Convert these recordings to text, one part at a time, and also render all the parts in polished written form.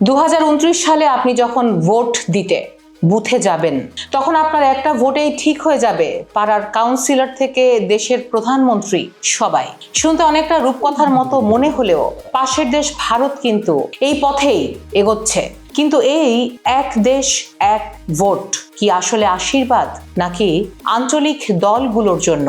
2029 সালে আপনি যখন ভোট দিতে বুথে যাবেন, তখন আপনার একটা ভোটেই ঠিক হয়ে যাবে পাড়ার কাউন্সিলর থেকে দেশের প্রধানমন্ত্রী সবাই। শুনতে অনেকটা রূপকথার মতো মনে হলেও পাশের দেশ ভারত কিন্তু এই পথেই এগোচ্ছে। কিন্তু এই এক দেশ এক ভোট কি আসলে আশীর্বাদ, নাকি আঞ্চলিক দলগুলোর জন্য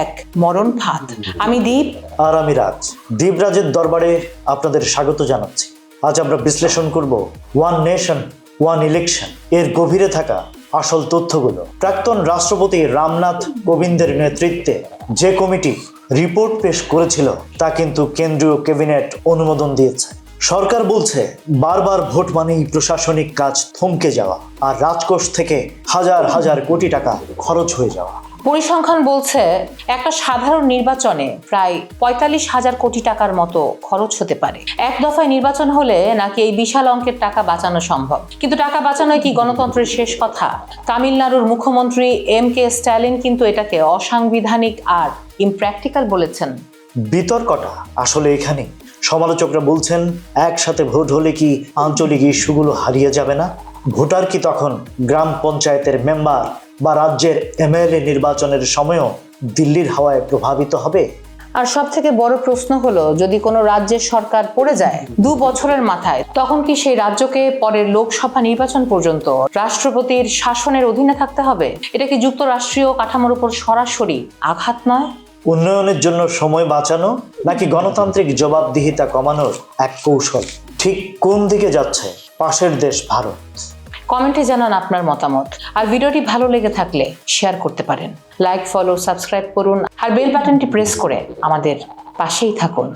এক মরণ ফাঁদ? আমি দীপ। আর আমি রাজ। দ্বীপরাজের দরবারে আপনাদের স্বাগত জানাচ্ছি। আজ আমরা বিশ্লেষণ করব ওয়ান নেশন ওয়ান ইলেকশন এর গভীরে থাকা আসল তথ্যগুলো। প্রাক্তন রাষ্ট্রপতি রামনাথ কোবিন্দের নেতৃত্বে যে কমিটি রিপোর্ট পেশ করেছিল তা কিন্তু কেন্দ্রীয় ক্যাবিনেট অনুমোদন দিয়েছে। সরকার বলছে বারবার ভোট মানেই প্রশাসনিক কাজ থমকে যাওয়া আর রাজকোষ থেকে হাজার হাজার কোটি টাকা খরচ হয়ে যাওয়া। পরিসংখ্যান বলছে একটা সাধারণ নির্বাচনে প্রায় 45,000 কোটি টাকার মতো খরচ হতে পারে। এক দফায় নির্বাচন হলে নাকি এই বিশাল অঙ্কের টাকা বাঁচানো সম্ভব। কিন্তু টাকা বাঁচানোই কি গণতন্ত্রের শেষ কথা? তামিলনাড়ুর মুখ্যমন্ত্রী এম.কে. স্ট্যালিন কিন্তু এটাকে অসাংবিধানিক আর ইমপ্র্যাকটিক্যাল বলেছেন। বিতর্কটা আসলে এখানে। সমালোচকরা বলছেন একসাথে ভোট হলে কি আঞ্চলিক ইস্যুগুলো হারিয়ে যাবে না? ভোটার কি তখন গ্রাম পঞ্চায়েতের মেম্বার বা রাজ্যের এমএলএ নির্বাচনের সময়ও দিল্লির হাওয়ায় প্রভাবিত হবে? আর সব থেকে বড় প্রশ্ন হলো, যদি কোনো রাজ্যের সরকার পড়ে যায় 2 বছরের মাথায়, তখন কি সেই রাজ্যকে পরের লোকসভা নির্বাচন পর্যন্ত রাষ্ট্রপতির শাসনের অধীনে থাকতে হবে? এটা কি যুক্তরাষ্ট্রীয় কাঠামোর উপর সরাসরি আঘাত নয়? উন্নয়নের জন্য সময় বাঁচানো নাকি গণতান্ত্রিক জবাবদিহিতা কমানোর এক কৌশল? ঠিক কোন দিকে যাচ্ছে পাশের দেশ ভারত? কমেন্টে জানান আপনার মতামত। আর ভিডিওটি ভালো লেগে থাকলে শেয়ার করতে পারেন। লাইক, ফলো, সাবস্ক্রাইব করুন আর বেল বাটনটি প্রেস করে আমাদের পাশেই থাকুন।